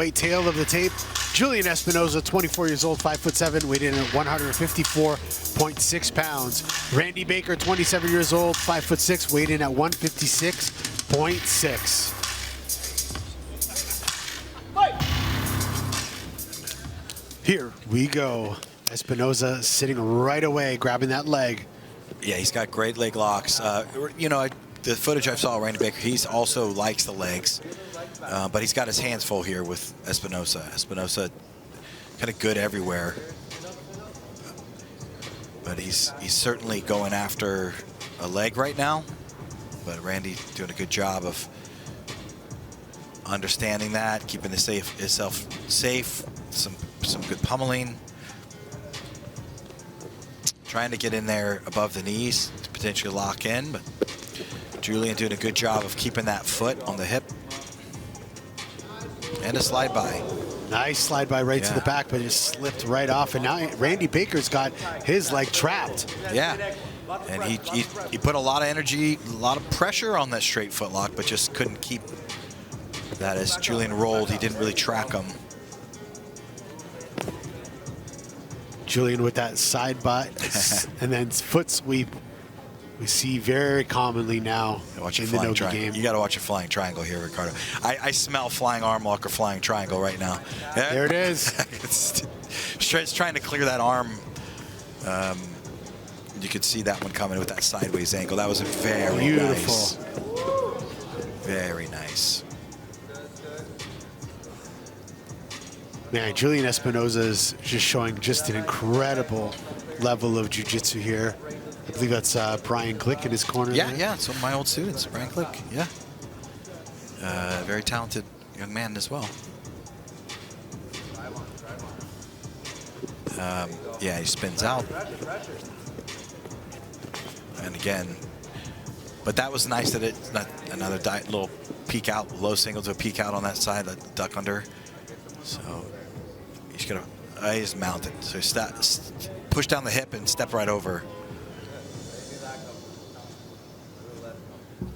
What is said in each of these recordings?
Weight tail of the tape, Julian Espinosa, 24 years old, 5'7", weighed in at 154.6 pounds. Randy Baker, 27 years old, 5'6", weighed in at 156.6. Here we go. Espinosa sitting right away, grabbing that leg. Yeah, he's got great leg locks. You know, the footage I saw of Randy Baker, he's also likes the legs, but he's got his hands full here with Espinosa. Espinosa kind of good everywhere, but he's certainly going after a leg right now. But Randy doing a good job of understanding that, keeping himself safe. Some good pummeling. Trying to get in there above the knees to potentially lock in, but Julian doing a good job of keeping that foot on the hip. And a slide by. Nice slide by right to the back, but it slipped right off. And now Randy Baker's got his leg trapped. Yeah, and he put a lot of energy, a lot of pressure on that straight foot lock, but just couldn't keep that. As Julian rolled, he didn't really track him. Julian with that side butt and then foot sweep. We see very commonly now in the no-gi game. You got to watch a flying triangle here, Ricardo. I smell flying arm lock or flying triangle right now. Yeah. There it is. It's trying to clear that arm. You could see that one coming with that sideways ankle. That was very beautiful. Nice. Very nice. Man, Julian Espinosa is just showing just an incredible level of jiu-jitsu here. I believe that's Brian Glick in his corner. Yeah, there. yeah, it's one of my old students, Brian Glick. Yeah, very talented young man as well. Yeah, he spins out, and again, but that was nice that it's not another little peek out, low single to a peek out on that side, a duck under. So he's gonna, he's mounted. So he push down the hip and step right over.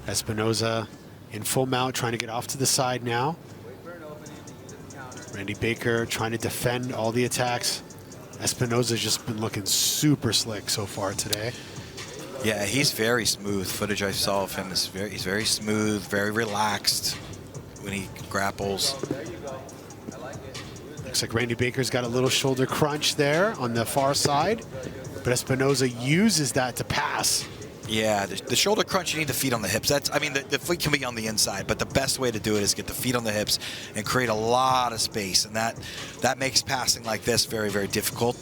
Espinosa in full mount, trying to get off to the side now. Randy Baker trying to defend all the attacks. Espinosa's just been looking super slick so far today. Yeah, he's very smooth. Footage I saw of him is he's very smooth, very relaxed when he grapples. Looks like Randy Baker's got a little shoulder crunch there on the far side, but Espinosa uses that to pass. Yeah, the shoulder crunch, you need the feet on the hips. That's, I mean, the feet can be on the inside, but the best way to do it is get the feet on the hips and create a lot of space, and that makes passing like this very, very difficult.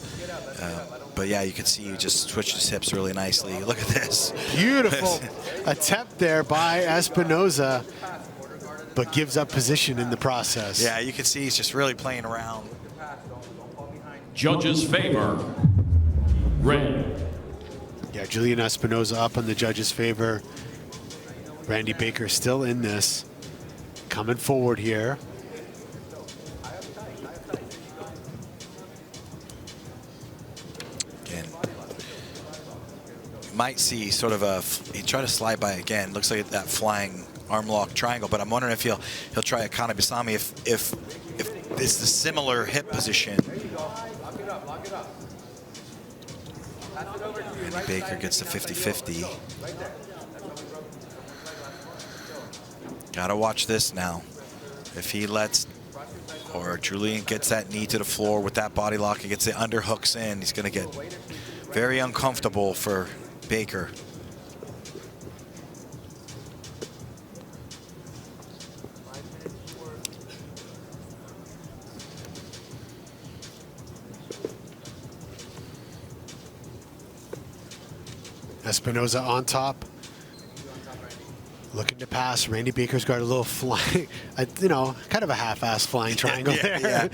But yeah, you can see he just switched his hips really nicely. Look at this. Beautiful attempt there by Espinosa, but gives up position in the process. Yeah, you can see he's just really playing around. Judges favor red. Yeah, Julian Espinosa up on the judges' favor. Randy Baker still in this. Coming forward here. Again, you might see sort of he tried to slide by again. Looks like that flying arm lock triangle, but I'm wondering if he'll try a Kana Bisami if it's the similar hip position. Randy Baker gets the 50-50. Gotta watch this now. If he lets, or Julian gets that knee to the floor with that body lock and gets the underhooks in, he's gonna get very uncomfortable for Baker. Espinosa on top, looking to pass. Randy Baker's got a little flying, you know, kind of a half-assed flying triangle there.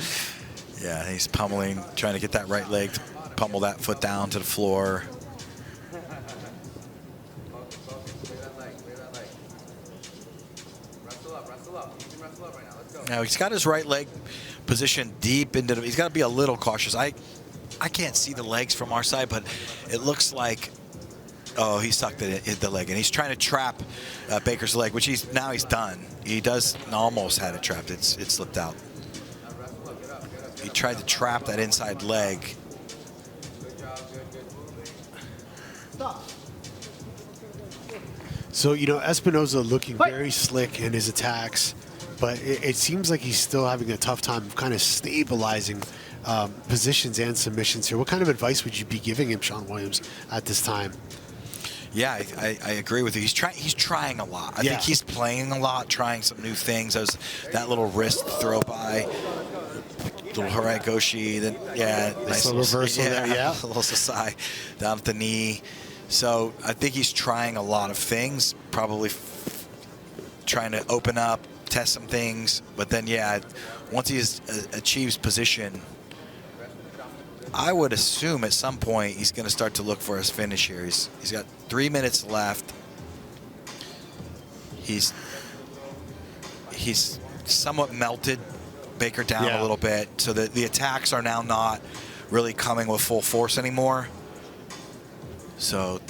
Yeah, he's pummeling, trying to get that right leg to pummel that foot down to the floor. Now he's got his right leg positioned deep into the, he's got to be a little cautious. I can't see the legs from our side, but it looks like, oh, he sucked the leg, and he's trying to trap Baker's leg, which he's done. He does almost had it trapped. It slipped out. He tried to trap that inside leg. So, you know, Espinosa looking very slick in his attacks, but it seems like he's still having a tough time kind of stabilizing positions and submissions here. What kind of advice would you be giving him, Sean Williams, at this time? Yeah, I agree with you. He's trying a lot. I think he's playing a lot, trying some new things. That little wrist throw by, little Haragoshi, then nice little reversal there, a little Sasai down at the knee. So I think he's trying a lot of things, probably trying to open up, test some things. But then, once he achieves position, I would assume at some point he's going to start to look for his finish here. He's got 3 minutes left. He's somewhat melted Baker down a little bit, so that the attacks are now not really coming with full force anymore. So,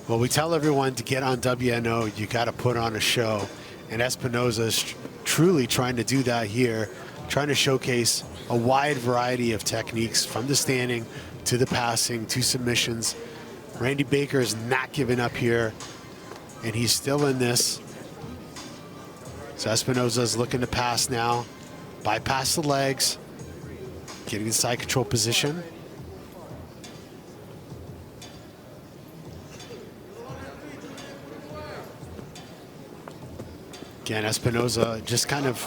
well, we tell everyone to get on WNO, you got to put on a show, and Espinosa is truly trying to do that here, trying to showcase a wide variety of techniques from the standing to the passing to submissions. Randy Baker is not giving up here, and he's still in this. So Espinosa is looking to pass now, bypass the legs, getting in side control position. Again, Espinosa just kind of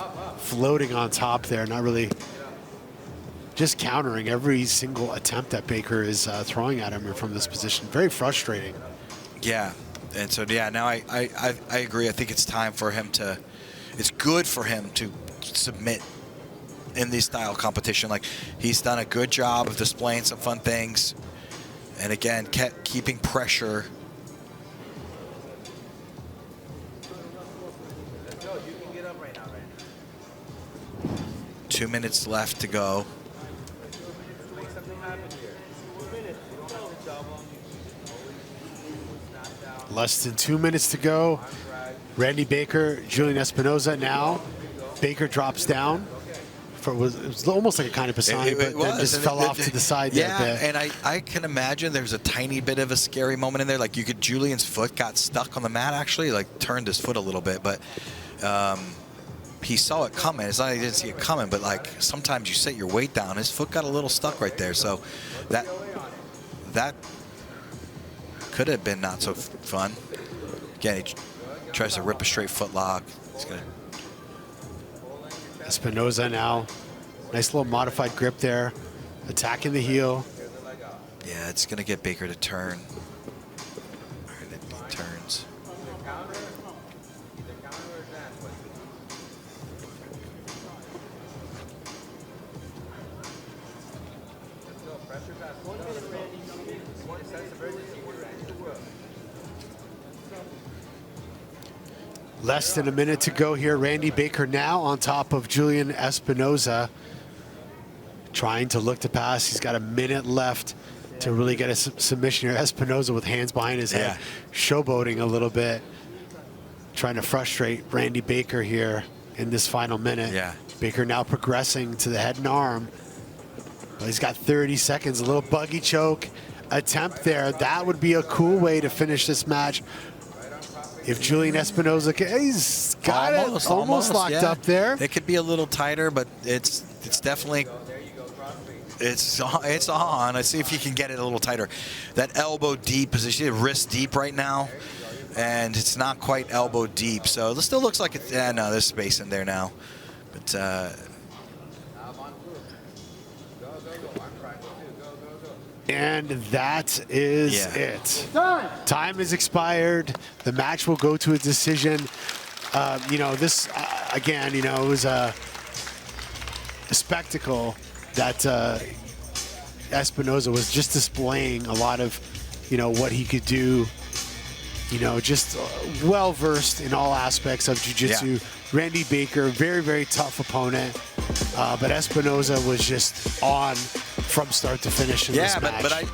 floating on top there, not really, just countering every single attempt that Baker is throwing at him from this position. Very frustrating. Yeah, and so now I agree. I think it's time for him to. It's good for him to submit in these style competition. Like, he's done a good job of displaying some fun things, and again, kept keeping pressure. 2 minutes left to go. Less than 2 minutes to go. Randy Baker, Julian Espinosa now. Baker drops down. It was almost like a kind of Pisani, but then just fell off to the side there a bit. And I can imagine there's a tiny bit of a scary moment in there. Like, Julian's foot got stuck on the mat, actually, like turned his foot a little bit, but he saw it coming. It's not like he didn't see it coming, but like sometimes you set your weight down. His foot got a little stuck right there, so that could have been not so fun. Again, he tries to rip a straight foot lock. He's gonna. Espinosa now, nice little modified grip there, attacking the heel. Yeah, it's gonna get Baker to turn. And it turns. Less than a minute to go here. Randy Baker now on top of Julian Espinosa, trying to look to pass. He's got a minute left to really get a submission here. Espinosa with hands behind his head, showboating a little bit, trying to frustrate Randy Baker here in this final minute. Yeah. Baker now progressing to the head and arm. Well, he's got 30 seconds, a little buggy choke attempt there. That would be a cool way to finish this match. If Julian Espinosa, he's got it almost locked up there. It could be a little tighter, but it's definitely, it's on. Let's see if you can get it a little tighter. That elbow deep position, wrist deep right now, and it's not quite elbow deep. So it still looks like it's, no, there's space in there now. But and that is it. Time is expired. The match will go to a decision. You know, this, again, you know, it was a spectacle that Espinosa was just displaying a lot of, you know, what he could do. You know, just well-versed in all aspects of jiu-jitsu. Yeah. Randy Baker, very, very tough opponent. But Espinosa was just on from start to finish in this match. But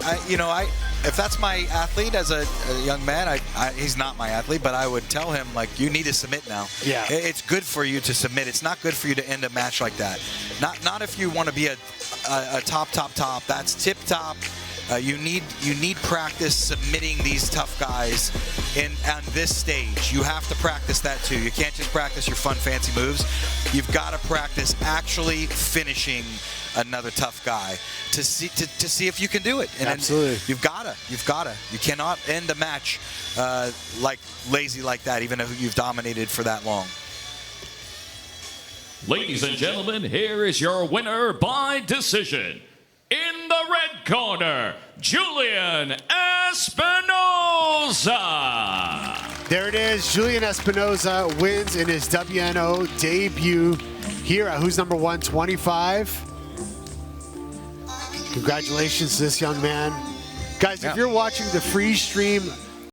if that's my athlete as a young man, he's not my athlete, but I would tell him, like, you need to submit now. Yeah. It's good for you to submit. It's not good for you to end a match like that. Not if you want to be a top. That's tip top. You need practice submitting these tough guys on this stage. You have to practice that too. You can't just practice your fun, fancy moves. You've got to practice actually finishing another tough guy to see if you can do it. And absolutely, you've gotta. You cannot end a match lazy like that, even if you've dominated for that long. Ladies and gentlemen, here is your winner by decision. In the red corner, Julian Espinosa. There it is. Julian Espinosa wins in his WNO debut here at Who's Number 125. Congratulations to this young man. Guys, if you're watching the free stream